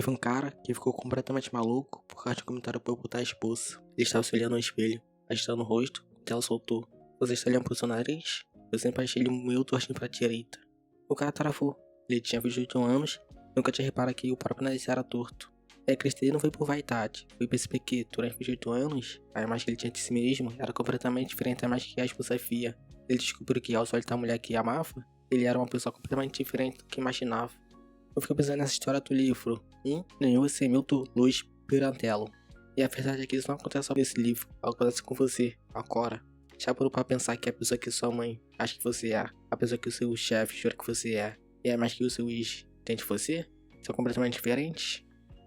Teve um cara que ficou completamente maluco por causa de um comentário bobo da esposa. Ele estava se olhando no espelho, agitando o rosto, até ela soltou: "Você está olhando pro seu nariz?" Eu sempre achei ele meio tortinho pra direita. O cara travou. Ele tinha 21 anos, nunca tinha reparado que o próprio nariz era torto. A crise dele não foi por vaidade, foi perceber que, durante 28 anos, a imagem que ele tinha de si mesmo era completamente diferente da imagem que a esposa via. Ele descobriu que, aos olhos da mulher que amava, ele era uma pessoa completamente diferente do que imaginava. Eu fico pensando nessa história do livro Nenhum Sem Milton Luiz Pirandello. E a verdade é que isso não acontece só nesse livro, acontece com você, agora. Já parou pra pensar que a pessoa que sua mãe acha que você é, a pessoa que o seu chefe jura que você é, e a imagem que o seu ex tem de você, são completamente diferentes?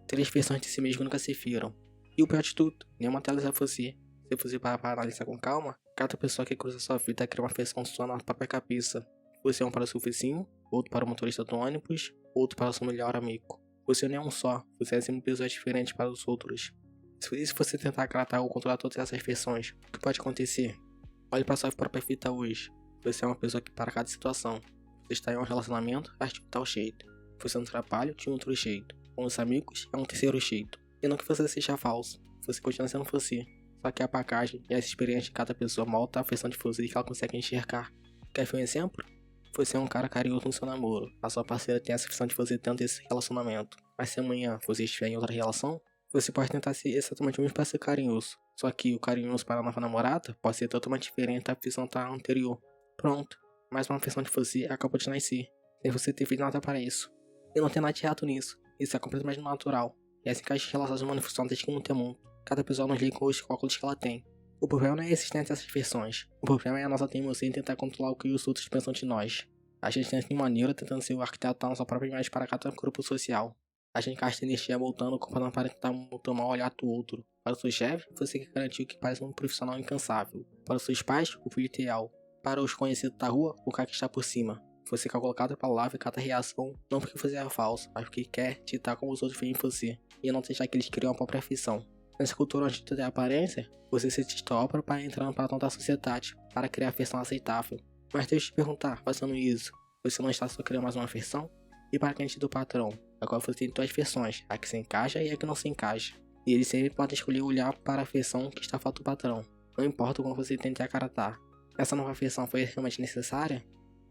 3 versões de si mesmo nunca se viram. E o pior de tudo, nenhuma delas é você. Se você parar pra analisar com calma, cada pessoa que cruza sua vida cria uma versão sua na própria cabeça. Você é um para o seu vizinho, outro para o motorista do ônibus, outro para o seu melhor amigo. Você não é um só, você é sempre pessoas diferentes para os outros. E se você tentar agradar ou controlar todas essas versões, o que pode acontecer? Olhe para sua própria vida hoje. Você é uma pessoa que para cada situação. Você está em um relacionamento, age de um tal jeito. Você no trabalho, de um outro jeito. Com os amigos, é um terceiro jeito. E não que você seja falso, você continua sendo você. Só que a bagagem e as experiências de cada pessoa molda a versão de você que ela consegue enxergar. Quer ver um exemplo? Você é um cara carinhoso no seu namoro. A sua parceira tem essa versão de você dentro desse relacionamento. Mas se amanhã você estiver em outra relação, você pode tentar ser exatamente o mesmo para ser carinhoso. Só que o carinhoso para a nova namorada pode ser totalmente diferente da versão da anterior. Pronto, mais uma versão de você acabou de nascer, sem você ter feito nada para isso. E não tem nada de errado nisso, isso é completamente natural. E é assim que as relações humanas funcionam desde que o mundo é mundo. Cada pessoa nos liga com os cálculos que ela tem. O problema não é a existência dessas versões, o problema é a nossa teimosia em tentar controlar o que os outros pensam de nós. A gente tenta de maneira tentando ser o arquiteto da nossa própria imagem para cada grupo social. A gente gasta energia voltando comparando para tentar tomar o olhar do outro. Para o seu chefe, você quer garantir que parece um profissional incansável. Para os seus pais, o filho ideal. Para os conhecidos da rua, o cara que está por cima. Você calcula cada palavra e cada reação, não porque você é falso, mas porque quer ditar como os outros veem você, e não deixar que eles criem uma própria ficção. Nessa cultura onde tudo é aparência, você se destopra para entrar no padrão da sociedade, para criar a versão aceitável. Mas deixa eu te perguntar, fazendo isso, você não está só criando mais uma versão? E para quem do patrão, agora você tem 2 versões, a que se encaixa e a que não se encaixa. E eles sempre podem escolher olhar para a versão que está falta do patrão, não importa como você tente agradar. Essa nova versão foi realmente necessária?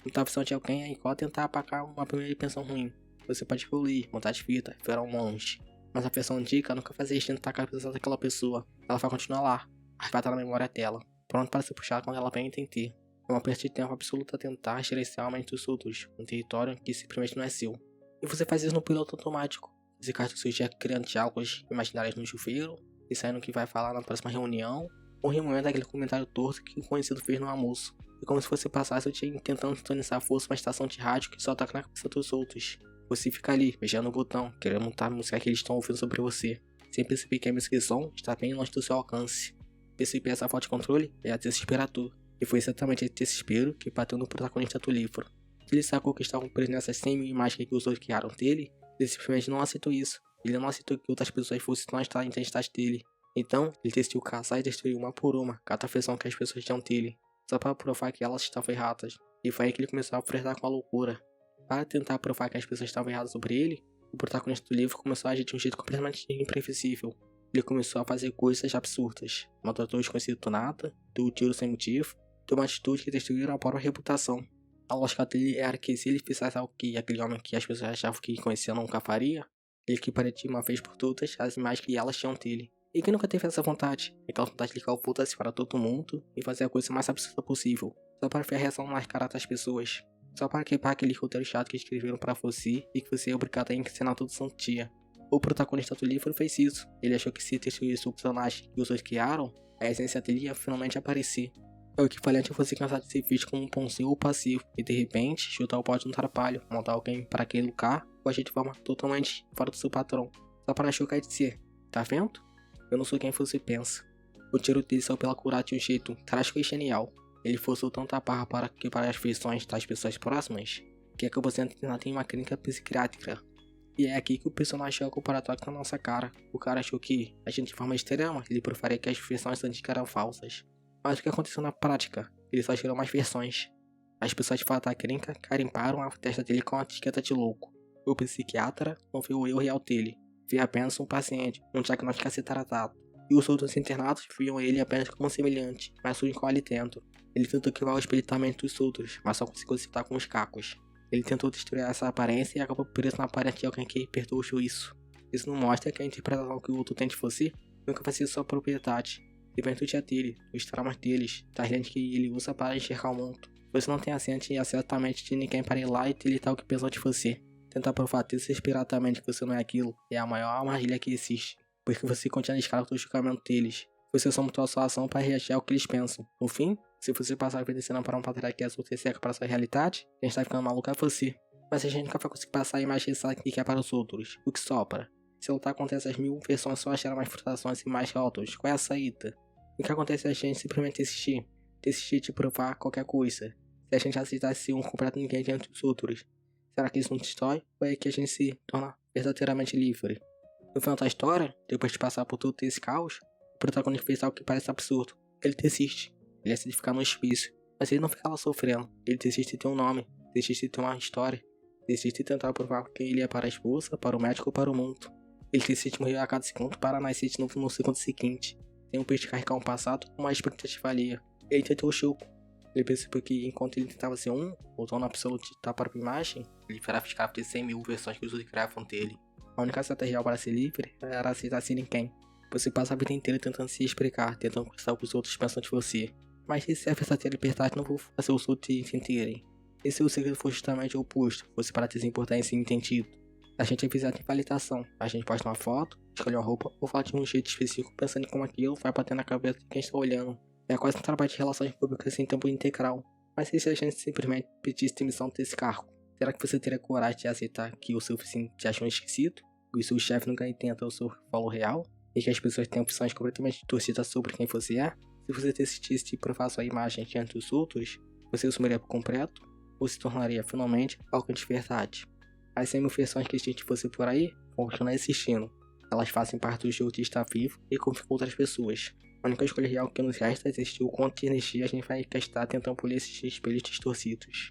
Então a versão de alguém é igual a tentar apagar uma primeira intenção ruim. Você pode evoluir, mudar de vida, virar um monge. Mas a versão antiga nunca vai desistir de estar com a cabeça daquela pessoa. Ela vai continuar lá, arquivada na memória dela, pronto para ser puxada quando ela vem entender. É uma perda de tempo absoluta tentar gerenciar a mente dos outros, um território que simplesmente não é seu. E você faz isso no piloto automático. Você gasta o seu dia criando diálogos imaginários no chuveiro, e saindo o que vai falar na próxima reunião, ou remoendo aquele comentário torto que um conhecido fez no almoço. É como se você passasse o dia tentando sintonizar a força uma estação de rádio que só toca na cabeça dos outros. Você fica ali, mexendo no botão, querendo montar a música que eles estão ouvindo sobre você, sem perceber que a música e som está bem longe do seu alcance. Perceber essa falta de controle é desesperador. E foi exatamente esse desespero que bateu no protagonista do livro. Ele sacou que estavam presos nessas 100 mil imagens que os outros criaram dele, ele simplesmente não aceitou isso. Ele não aceitou que outras pessoas fossem tão a identidade dele. Então, ele decidiu caçar e destruir uma por uma cada versão que as pessoas tinham dele, só para provar que elas estavam erradas. E foi aí que ele começou a flertar com a loucura. Para tentar provar que as pessoas estavam erradas sobre ele, o protagonista do livro começou a agir de um jeito completamente imprevisível. Ele começou a fazer coisas absurdas, maltratou os desconhecido do nada, deu tiro sem motivo, deu uma atitude que destruíram a própria reputação. A lógica dele era que se ele fizesse algo que aquele homem que as pessoas achavam que conhecia nunca faria, ele equiparia de uma vez por todas as imagens que elas tinham dele. E quem nunca teve essa vontade? Aquela vontade de ligar o foda-se para todo mundo e fazer a coisa mais absurda possível, só para ver a reação mais cara das pessoas. Só para quebrar aquele roteiro chato que escreveram para você e que você é obrigado a ensinar todo santo dia. O protagonista do livro fez isso. Ele achou que se destruísse o personagem que os dois criaram, a essência dele ia finalmente aparecer. É o equivalente a você cansar de ser visto como um bonzinho ou passivo e de repente chutar o pote no trapalho, montar alguém para aquele lugar ou agir de forma totalmente fora do seu padrão, só para chocar e dizer: tá vendo? Eu não sou quem você pensa. O tiro dele saiu pela culatra de um jeito trágico e genial. Ele forçou tanta barra para quebrar as versões das pessoas próximas que acabou sendo internado em uma clínica psiquiátrica. E é aqui que o personagem joga o paradoxo na nossa cara. O cara achou que, agindo de forma extrema, ele provaria que as versões antigas eram falsas. Mas o que aconteceu na prática? Ele só gerou mais versões. As pessoas de fato da clínica carimparam a testa dele com a etiqueta de louco. O psiquiatra não viu o erro real dele. vê apenas um paciente, um diagnóstico a ser tratado. E os outros internados viam ele apenas como um semelhante, mas único ali dentro. Ele tentou quebrar o espiritualmente dos outros, mas só conseguiu se dar com os cacos. Ele tentou destruir essa aparência e acabou preso na aparência de alguém que perdoou o juízo. Isso não mostra que a interpretação que o outro tem de você nunca vai ser sua propriedade. Depende do dia dele, dos traumas deles, das lentes que ele usa para enxergar o mundo. Você não tem assento e acesso à mente de ninguém para ir lá e deletar o que pensou de você. Tentar provar desesperadamente que você não é aquilo é a maior armadilha que existe, porque você continua escravo do julgamento deles. Você só montou a sua ação para reagir ao que eles pensam. No fim, se você passar obedecendo para um patriarcado que é seca para a sua realidade, quem está ficando maluco é você. Mas a gente nunca vai conseguir passar a imagem que quer para os outros, o que sopra. Se lutar contra essas 1000 versões só gerar mais frustrações e mais rótulos, qual é a saída? O que acontece se a gente simplesmente desistir? Desistir de provar qualquer coisa. Se a gente aceitasse ser um completo ninguém diante dos outros, será que isso não destrói? Ou é que a gente se torna verdadeiramente livre? No final da história, depois de passar por todo esse caos, o protagonista fez algo que parece absurdo. Ele desiste. Ele decide ficar no hospício. Mas ele não fica lá sofrendo. Ele desiste de ter um nome. Desiste de ter uma história. Desiste de tentar provar quem ele é para a esposa, para o médico ou para o mundo. Ele decide morrer a cada segundo para nascer de novo no segundo seguinte. Sem um peixe carregar um passado com uma expectativa alheia. Ele tentou o choco. Ele percebeu que enquanto ele tentava ser o dono absoluto da própria imagem, ele virava escravo de 100.000 versões que os outros criavam dele. A única certa real para ser livre era aceitar ser ninguém. Você passa a vida inteira tentando se explicar, tentando conquistar o que os outros pensam de você. Mas se a verdadeira liberdade não for fazer os outros se entenderem. E se o segredo for justamente o oposto, você para ter se importar em ser entendido. A gente é viciado em validação. A gente posta uma foto, escolhe uma roupa ou fala de um jeito específico pensando em como aquilo vai bater na cabeça de quem está olhando. É quase um trabalho de relações públicas em tempo integral. Mas e se a gente simplesmente pedisse demissão desse cargo? Será que você teria coragem de aceitar que o seu vizinho te achou esquisito? Que o seu chefe nunca entenda o seu valor real? E que as pessoas têm opções completamente torcidas sobre quem você é? Se você decidisse de provar sua imagem diante dos outros, você assumiria por completo? Ou se tornaria finalmente algo de verdade? As 100.000 versões que existem de você por aí vão continuar existindo. Elas fazem parte do jogo de estar vivo e conviver com outras pessoas. A única escolha real que nos resta é existir o quanto de energia a gente vai gastar tentando polir esses espelhos distorcidos.